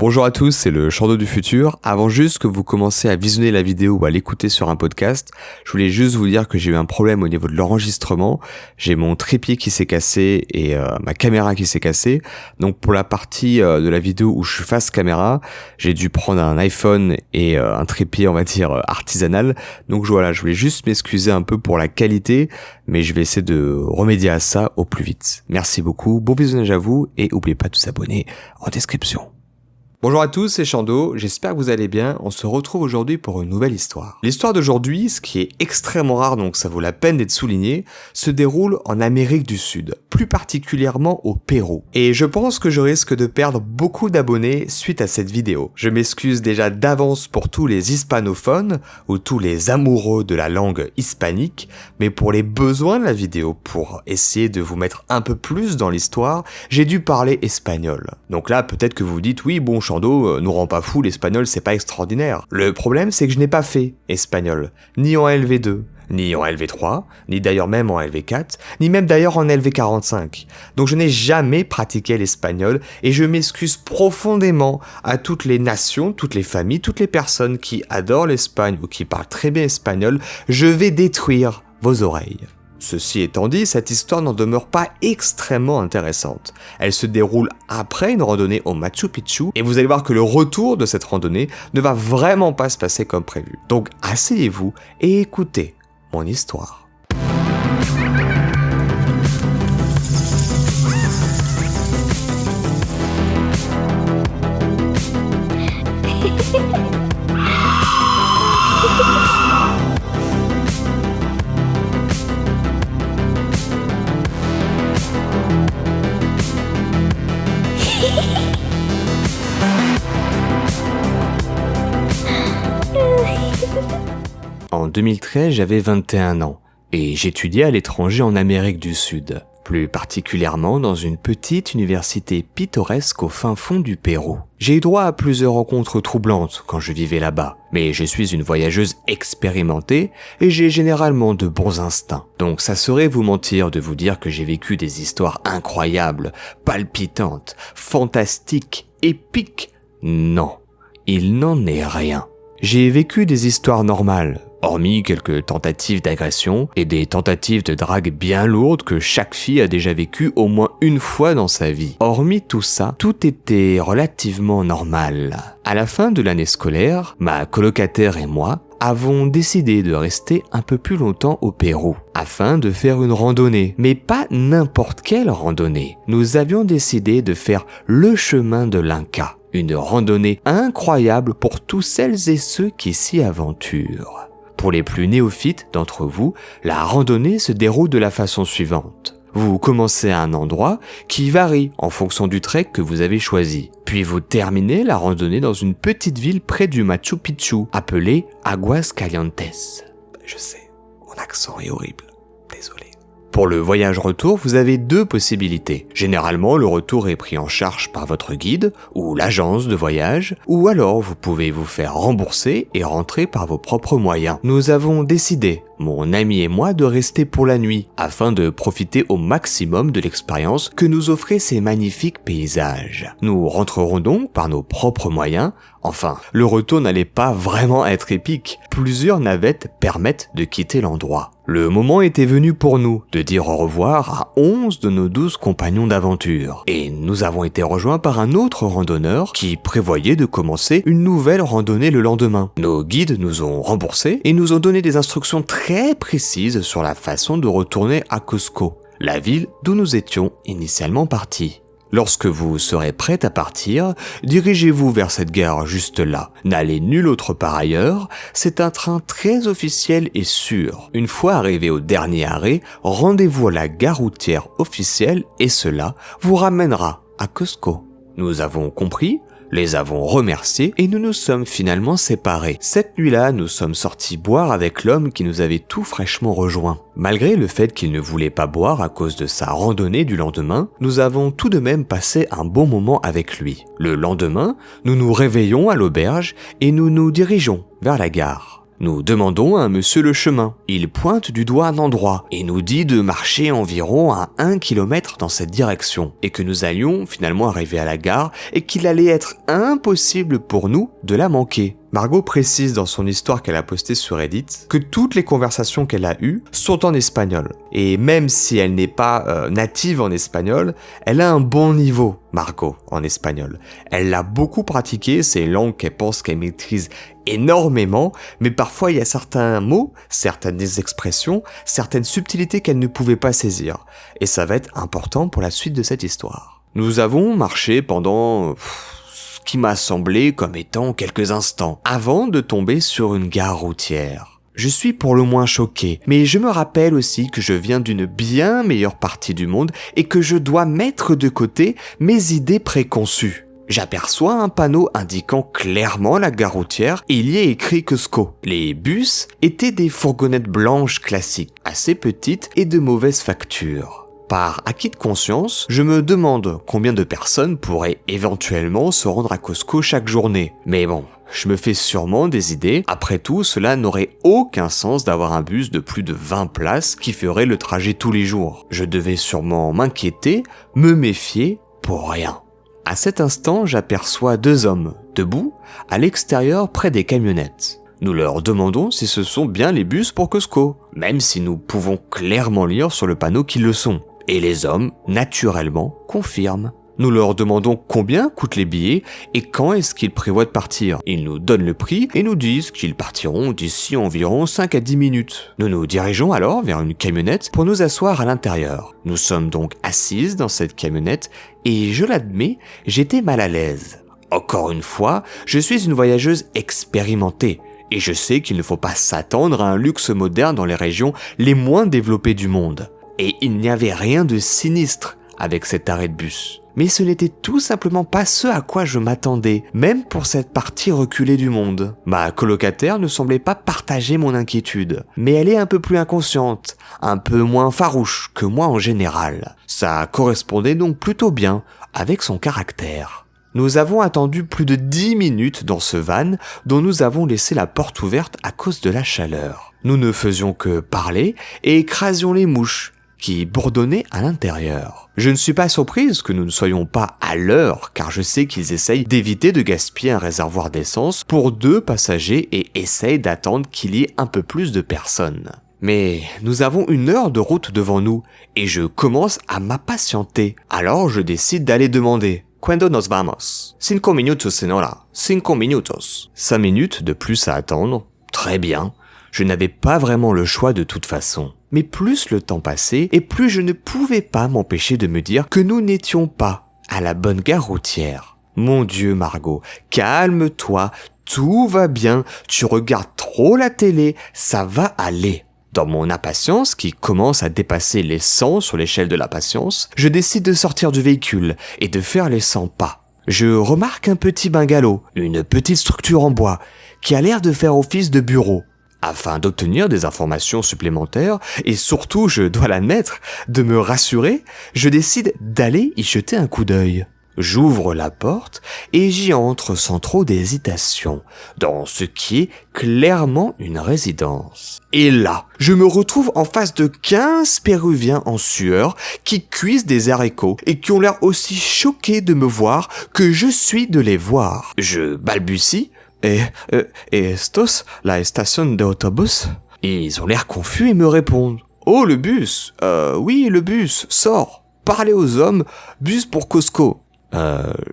Bonjour à tous, c'est le Chando du futur. Avant juste que vous commenciez à visionner la vidéo ou à l'écouter sur un podcast, je voulais juste vous dire que j'ai eu un problème au niveau de l'enregistrement. J'ai mon trépied qui s'est cassé et ma caméra qui s'est cassée. Donc pour la partie de la vidéo où je suis face caméra, j'ai dû prendre un iPhone et un trépied, on va dire, artisanal. Donc voilà, je voulais juste m'excuser un peu pour la qualité, mais je vais essayer de remédier à ça au plus vite. Merci beaucoup, bon visionnage à vous et n'oubliez pas de vous abonner en description. Bonjour à tous, c'est Chando, j'espère que vous allez bien, on se retrouve aujourd'hui pour une nouvelle histoire. L'histoire d'aujourd'hui, ce qui est extrêmement rare donc ça vaut la peine d'être souligné, se déroule en Amérique du Sud, plus particulièrement au Pérou. Et je pense que je risque de perdre beaucoup d'abonnés suite à cette vidéo. Je m'excuse déjà d'avance pour tous les hispanophones ou tous les amoureux de la langue hispanique, mais pour les besoins de la vidéo, pour essayer de vous mettre un peu plus dans l'histoire, j'ai dû parler espagnol. Donc là, peut-être que vous vous dites, oui bon, Chando nous rend pas fou, l'espagnol c'est pas extraordinaire. Le problème c'est que je n'ai pas fait espagnol, ni en LV2, ni en LV3, ni d'ailleurs même en LV4, ni même d'ailleurs en LV45. Donc je n'ai jamais pratiqué l'espagnol et je m'excuse profondément à toutes les nations, toutes les familles, toutes les personnes qui adorent l'Espagne ou qui parlent très bien espagnol, je vais détruire vos oreilles. Ceci étant dit, cette histoire n'en demeure pas extrêmement intéressante. Elle se déroule après une randonnée au Machu Picchu et vous allez voir que le retour de cette randonnée ne va vraiment pas se passer comme prévu. Donc asseyez-vous et écoutez mon histoire. En 2013, j'avais 21 ans et j'étudiais à l'étranger en Amérique du Sud, plus particulièrement dans une petite université pittoresque au fin fond du Pérou. J'ai eu droit à plusieurs rencontres troublantes quand je vivais là-bas, mais je suis une voyageuse expérimentée et j'ai généralement de bons instincts. Donc ça serait vous mentir de vous dire que j'ai vécu des histoires incroyables, palpitantes, fantastiques, épiques. Non, il n'en est rien. J'ai vécu des histoires normales, hormis quelques tentatives d'agression et des tentatives de drague bien lourdes que chaque fille a déjà vécues au moins une fois dans sa vie. Hormis tout ça, tout était relativement normal. À la fin de l'année scolaire, ma colocataire et moi avons décidé de rester un peu plus longtemps au Pérou, afin de faire une randonnée, mais pas n'importe quelle randonnée. Nous avions décidé de faire le chemin de l'Inca, une randonnée incroyable pour tous celles et ceux qui s'y aventurent. Pour les plus néophytes d'entre vous, la randonnée se déroule de la façon suivante. Vous commencez à un endroit qui varie en fonction du trek que vous avez choisi. Puis vous terminez la randonnée dans une petite ville près du Machu Picchu, appelée Aguascalientes. Je sais, mon accent est horrible, désolé. Pour le voyage retour, vous avez deux possibilités. Généralement, le retour est pris en charge par votre guide ou l'agence de voyage, ou alors vous pouvez vous faire rembourser et rentrer par vos propres moyens. Nous avons décidé, mon ami et moi, de rester pour la nuit, afin de profiter au maximum de l'expérience que nous offraient ces magnifiques paysages. Nous rentrerons donc par nos propres moyens. Enfin, le retour n'allait pas vraiment être épique. Plusieurs navettes permettent de quitter l'endroit. Le moment était venu pour nous de dire au revoir à 11 de nos 12 compagnons d'aventure. Et nous avons été rejoints par un autre randonneur qui prévoyait de commencer une nouvelle randonnée le lendemain. Nos guides nous ont remboursés et nous ont donné des instructions très précises sur la façon de retourner à Cusco, la ville d'où nous étions initialement partis. Lorsque vous serez prêt à partir, dirigez-vous vers cette gare juste là. N'allez nulle autre part ailleurs, c'est un train très officiel et sûr. Une fois arrivé au dernier arrêt, rendez-vous à la gare routière officielle et cela vous ramènera à Cusco. Nous avons compris, les avons remerciés et nous nous sommes finalement séparés. Cette nuit-là, nous sommes sortis boire avec l'homme qui nous avait tout fraîchement rejoints. Malgré le fait qu'il ne voulait pas boire à cause de sa randonnée du lendemain, nous avons tout de même passé un bon moment avec lui. Le lendemain, nous nous réveillons à l'auberge et nous nous dirigeons vers la gare. Nous demandons à monsieur le chemin. Il pointe du doigt un endroit et nous dit de marcher environ à 1 kilomètre dans cette direction et que nous allions finalement arriver à la gare et qu'il allait être impossible pour nous de la manquer. Margot précise dans son histoire qu'elle a postée sur Reddit que toutes les conversations qu'elle a eues sont en espagnol. Et même si elle n'est pas native en espagnol, elle a un bon niveau, Margot, en espagnol. Elle l'a beaucoup pratiqué, c'est une langue qu'elle pense qu'elle maîtrise énormément, mais parfois il y a certains mots, certaines expressions, certaines subtilités qu'elle ne pouvait pas saisir. Et ça va être important pour la suite de cette histoire. Nous avons marché pendant ce qui m'a semblé comme étant quelques instants, avant de tomber sur une gare routière. Je suis pour le moins choqué, mais je me rappelle aussi que je viens d'une bien meilleure partie du monde et que je dois mettre de côté mes idées préconçues. J'aperçois un panneau indiquant clairement la gare routière et il y est écrit Cusco. Les bus étaient des fourgonnettes blanches classiques, assez petites et de mauvaise facture. Par acquis de conscience, je me demande combien de personnes pourraient éventuellement se rendre à Cusco chaque journée. Mais bon, je me fais sûrement des idées. Après tout, cela n'aurait aucun sens d'avoir un bus de plus de 20 places qui ferait le trajet tous les jours. Je devais sûrement m'inquiéter, me méfier, pour rien. À cet instant, j'aperçois 2 hommes, debout, à l'extérieur près des camionnettes. Nous leur demandons si ce sont bien les bus pour Cusco, même si nous pouvons clairement lire sur le panneau qu'ils le sont. Et les hommes, naturellement, confirment. Nous leur demandons combien coûtent les billets et quand est-ce qu'ils prévoient de partir. Ils nous donnent le prix et nous disent qu'ils partiront d'ici environ 5 à 10 minutes. Nous nous dirigeons alors vers une camionnette pour nous asseoir à l'intérieur. Nous sommes donc assises dans cette camionnette et je l'admets, j'étais mal à l'aise. Encore une fois, je suis une voyageuse expérimentée et je sais qu'il ne faut pas s'attendre à un luxe moderne dans les régions les moins développées du monde. Et il n'y avait rien de sinistre avec cet arrêt de bus. Mais ce n'était tout simplement pas ce à quoi je m'attendais, même pour cette partie reculée du monde. Ma colocataire ne semblait pas partager mon inquiétude, mais elle est un peu plus inconsciente, un peu moins farouche que moi en général. Ça correspondait donc plutôt bien avec son caractère. Nous avons attendu plus de 10 minutes dans ce van dont nous avons laissé la porte ouverte à cause de la chaleur. Nous ne faisions que parler et écrasions les mouches qui bourdonnaient à l'intérieur. Je ne suis pas surprise que nous ne soyons pas à l'heure car je sais qu'ils essayent d'éviter de gaspiller un réservoir d'essence pour 2 passagers et essayent d'attendre qu'il y ait un peu plus de personnes. Mais nous avons 1 heure de route devant nous et je commence à m'impatienter. Alors je décide d'aller demander « Cuando nos vamos? 5 minutos, señora. 5 minutos. » 5 minutes de plus à attendre. Très bien. Je n'avais pas vraiment le choix de toute façon. Mais plus le temps passait, et plus je ne pouvais pas m'empêcher de me dire que nous n'étions pas à la bonne gare routière. Mon Dieu, Margot, calme-toi, tout va bien, tu regardes trop la télé, ça va aller. Dans mon impatience, qui commence à dépasser les 100 sur l'échelle de la patience, je décide de sortir du véhicule et de faire les 100 pas. Je remarque un petit bungalow, une petite structure en bois, qui a l'air de faire office de bureau. Afin d'obtenir des informations supplémentaires, et surtout, je dois l'admettre, de me rassurer, je décide d'aller y jeter un coup d'œil. J'ouvre la porte et j'y entre sans trop d'hésitation, dans ce qui est clairement une résidence. Et là, je me retrouve en face de 15 Péruviens en sueur qui cuisent des haricots et qui ont l'air aussi choqués de me voir que je suis de les voir. Je balbutie. Estos, la station d'autobus? Et ils ont l'air confus et me répondent. Oh, le bus? Oui, le bus, sors. Parlez aux hommes, bus pour Cusco.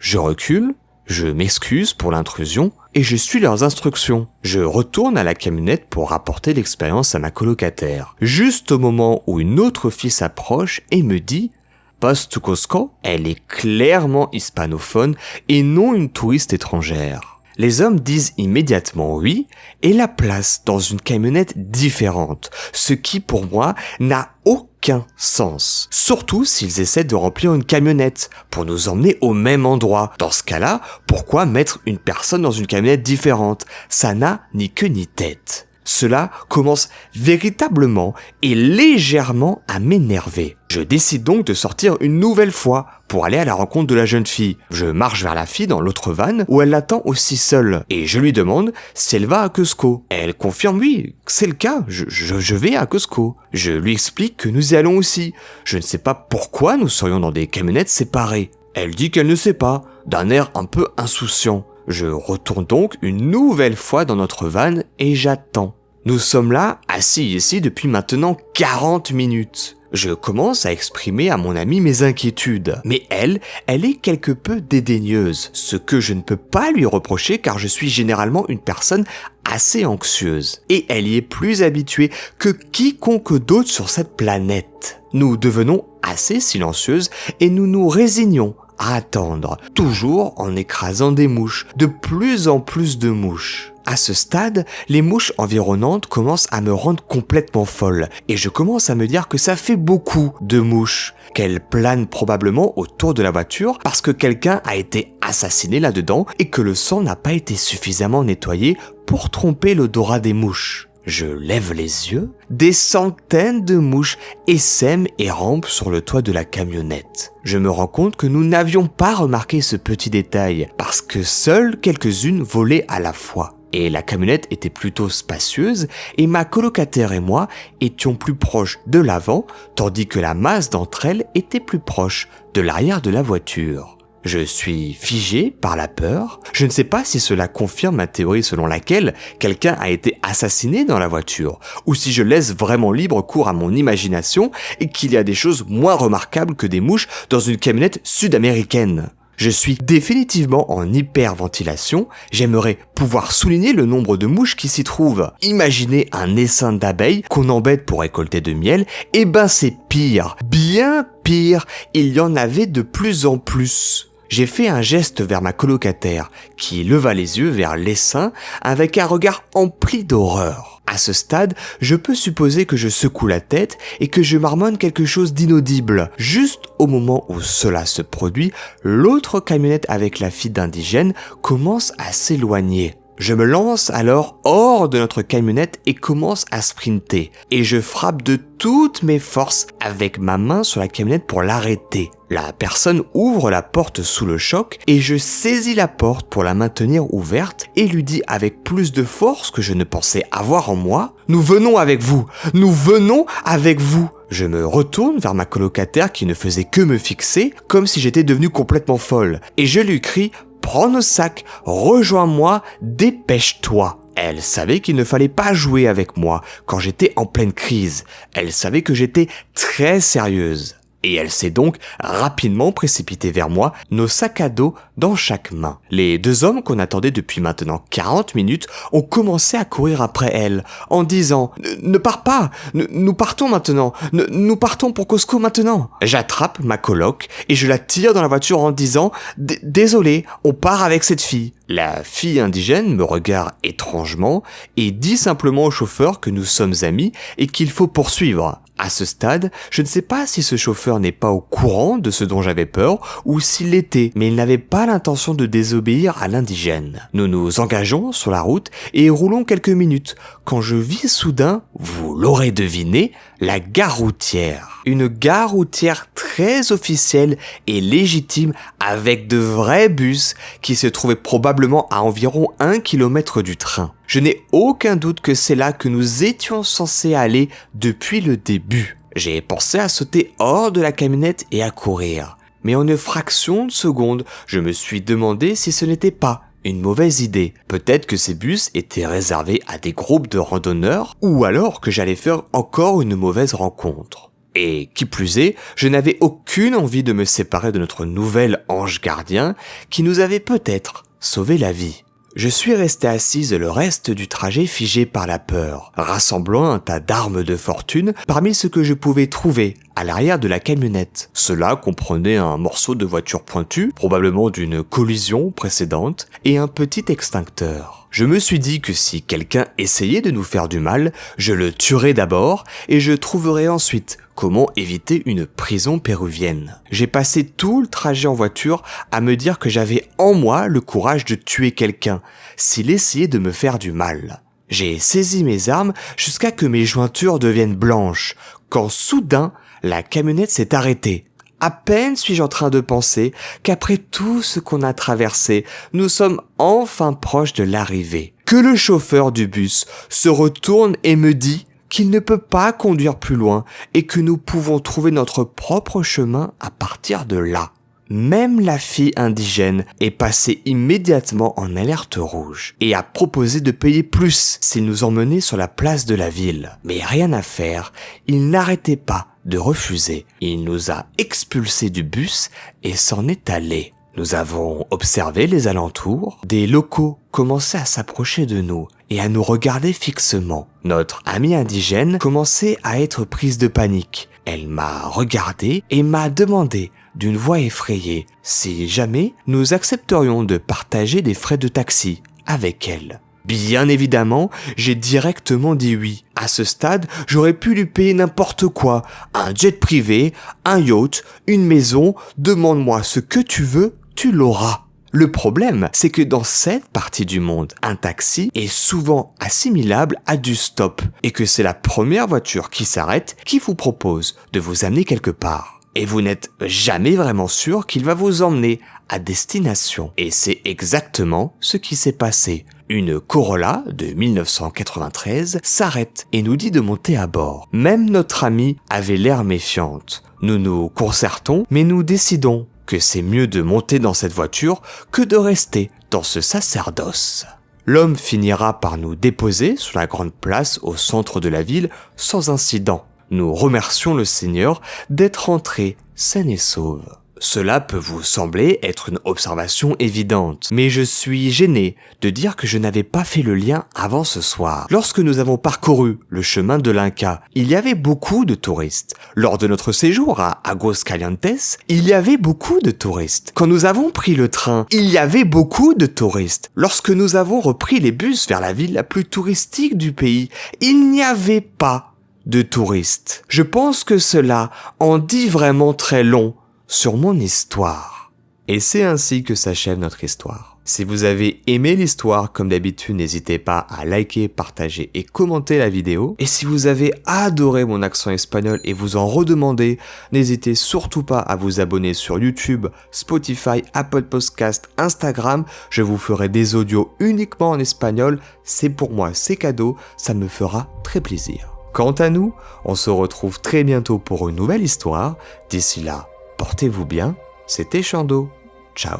Je recule, je m'excuse pour l'intrusion et je suis leurs instructions. Je retourne à la camionnette pour rapporter l'expérience à ma colocataire. Juste au moment où une autre fille s'approche et me dit « Passe to Cusco ?» Elle est clairement hispanophone et non une touriste étrangère. Les hommes disent immédiatement oui et la placent dans une camionnette différente, ce qui pour moi n'a aucun sens. Surtout s'ils essaient de remplir une camionnette pour nous emmener au même endroit. Dans ce cas-là, pourquoi mettre une personne dans une camionnette différente? Ça n'a ni queue ni tête. Cela commence véritablement et légèrement à m'énerver. Je décide donc de sortir une nouvelle fois pour aller à la rencontre de la jeune fille. Je marche vers la fille dans l'autre van où elle l'attend aussi seule et je lui demande si elle va à Cusco. Elle confirme oui, c'est le cas, je vais à Cusco. Je lui explique que nous y allons aussi. Je ne sais pas pourquoi nous serions dans des camionnettes séparées. Elle dit qu'elle ne sait pas, d'un air un peu insouciant. Je retourne donc une nouvelle fois dans notre van et j'attends. Nous sommes là, assis ici depuis maintenant 40 minutes. Je commence à exprimer à mon amie mes inquiétudes, mais elle est quelque peu dédaigneuse, ce que je ne peux pas lui reprocher car je suis généralement une personne assez anxieuse. Et elle y est plus habituée que quiconque d'autre sur cette planète. Nous devenons assez silencieuses et nous nous résignons à attendre, toujours en écrasant des mouches, de plus en plus de mouches. À ce stade, les mouches environnantes commencent à me rendre complètement folle et je commence à me dire que ça fait beaucoup de mouches, qu'elles planent probablement autour de la voiture parce que quelqu'un a été assassiné là-dedans et que le sang n'a pas été suffisamment nettoyé pour tromper l'odorat des mouches. Je lève les yeux, des centaines de mouches essaiment et rampent sur le toit de la camionnette. Je me rends compte que nous n'avions pas remarqué ce petit détail parce que seules quelques-unes volaient à la fois. Et la camionnette était plutôt spacieuse et ma colocataire et moi étions plus proches de l'avant tandis que la masse d'entre elles était plus proche de l'arrière de la voiture. Je suis figé par la peur. Je ne sais pas si cela confirme ma théorie selon laquelle quelqu'un a été assassiné dans la voiture, ou si je laisse vraiment libre cours à mon imagination et qu'il y a des choses moins remarquables que des mouches dans une camionnette sud-américaine. Je suis définitivement en hyperventilation, j'aimerais pouvoir souligner le nombre de mouches qui s'y trouvent. Imaginez un essaim d'abeilles qu'on embête pour récolter de miel, eh ben c'est pire, bien pire, il y en avait de plus en plus. J'ai fait un geste vers ma colocataire, qui leva les yeux vers l'essaim avec un regard empli d'horreur. À ce stade, je peux supposer que je secoue la tête et que je marmonne quelque chose d'inaudible. Juste au moment où cela se produit, l'autre camionnette avec la fille d'indigène commence à s'éloigner. Je me lance alors hors de notre camionnette et commence à sprinter. Et je frappe de toutes mes forces avec ma main sur la camionnette pour l'arrêter. La personne ouvre la porte sous le choc et je saisis la porte pour la maintenir ouverte et lui dis avec plus de force que je ne pensais avoir en moi « Nous venons avec vous! Nous venons avec vous !» Je me retourne vers ma colocataire qui ne faisait que me fixer comme si j'étais devenue complètement folle et je lui crie « Prends nos sacs, rejoins-moi, dépêche-toi !» Elle savait qu'il ne fallait pas jouer avec moi quand j'étais en pleine crise. Elle savait que j'étais très sérieuse. Et elle s'est donc rapidement précipitée vers moi, nos sacs à dos dans chaque main. Les deux hommes qu'on attendait depuis maintenant 40 minutes ont commencé à courir après elle, en disant « Ne pars pas, nous partons maintenant, nous partons pour Cusco maintenant !» J'attrape ma coloc et je la tire dans la voiture en disant « Désolé, on part avec cette fille !» La fille indigène me regarde étrangement et dit simplement au chauffeur que nous sommes amis et qu'il faut poursuivre. À ce stade, je ne sais pas si ce chauffeur n'est pas au courant de ce dont j'avais peur ou s'il l'était, mais il n'avait pas l'intention de désobéir à l'indigène. Nous nous engageons sur la route et roulons quelques minutes quand je vis soudain, vous l'aurez deviné, la gare routière. Une gare routière très officielle et légitime avec de vrais bus qui se trouvaient probablement à environ 1 kilomètre du train. Je n'ai aucun doute que c'est là que nous étions censés aller depuis le début. J'ai pensé à sauter hors de la camionnette et à courir. Mais en une fraction de seconde, je me suis demandé si ce n'était pas une mauvaise idée. Peut-être que ces bus étaient réservés à des groupes de randonneurs ou alors que j'allais faire encore une mauvaise rencontre. Et qui plus est, je n'avais aucune envie de me séparer de notre nouvel ange gardien qui nous avait peut-être sauvé la vie. Je suis resté assise le reste du trajet figé par la peur, rassemblant un tas d'armes de fortune parmi ce que je pouvais trouver à l'arrière de la camionnette. Cela comprenait un morceau de voiture pointue, probablement d'une collision précédente, et un petit extincteur. Je me suis dit que si quelqu'un essayait de nous faire du mal, je le tuerais d'abord et je trouverais ensuite comment éviter une prison péruvienne. J'ai passé tout le trajet en voiture à me dire que j'avais en moi le courage de tuer quelqu'un s'il essayait de me faire du mal. J'ai saisi mes armes jusqu'à que mes jointures deviennent blanches, quand soudain, la camionnette s'est arrêtée. À peine suis-je en train de penser qu'après tout ce qu'on a traversé, nous sommes enfin proches de l'arrivée. Que le chauffeur du bus se retourne et me dit qu'il ne peut pas conduire plus loin et que nous pouvons trouver notre propre chemin à partir de là. Même la fille indigène est passée immédiatement en alerte rouge et a proposé de payer plus s'il nous emmenait sur la place de la ville. Mais rien à faire, il n'arrêtait pas de refuser. Il nous a expulsés du bus et s'en est allé. Nous avons observé les alentours. Des locaux commençaient à s'approcher de nous et à nous regarder fixement. Notre amie indigène commençait à être prise de panique. Elle m'a regardé et m'a demandé d'une voix effrayée si jamais nous accepterions de partager des frais de taxi avec elle. Bien évidemment, j'ai directement dit oui. À ce stade, j'aurais pu lui payer n'importe quoi. Un jet privé, un yacht, une maison, demande-moi ce que tu veux, tu l'auras. Le problème, c'est que dans cette partie du monde, un taxi est souvent assimilable à du stop et que c'est la première voiture qui s'arrête qui vous propose de vous amener quelque part. Et vous n'êtes jamais vraiment sûr qu'il va vous emmener à destination. Et c'est exactement ce qui s'est passé. Une Corolla de 1993 s'arrête et nous dit de monter à bord. Même notre amie avait l'air méfiante. Nous nous concertons, mais nous décidons que c'est mieux de monter dans cette voiture que de rester dans ce sacerdoce. L'homme finira par nous déposer sur la grande place au centre de la ville sans incident. Nous remercions le Seigneur d'être entrés sains et sauves. Cela peut vous sembler être une observation évidente, mais je suis gêné de dire que je n'avais pas fait le lien avant ce soir. Lorsque nous avons parcouru le chemin de l'Inca, il y avait beaucoup de touristes. Lors de notre séjour à Aguascalientes, il y avait beaucoup de touristes. Quand nous avons pris le train, il y avait beaucoup de touristes. Lorsque nous avons repris les bus vers la ville la plus touristique du pays, il n'y avait pas de touristes. Je pense que cela en dit vraiment très long sur mon histoire. Et c'est ainsi que s'achève notre histoire. Si vous avez aimé l'histoire, comme d'habitude, n'hésitez pas à liker, partager et commenter la vidéo. Et si vous avez adoré mon accent espagnol et vous en redemandez, n'hésitez surtout pas à vous abonner sur YouTube, Spotify, Apple Podcast, Instagram. Je vous ferai des audios uniquement en espagnol. C'est pour moi, c'est cadeau, ça me fera très plaisir. Quant à nous, on se retrouve très bientôt pour une nouvelle histoire. D'ici là, portez-vous bien, c'était Chando. Ciao.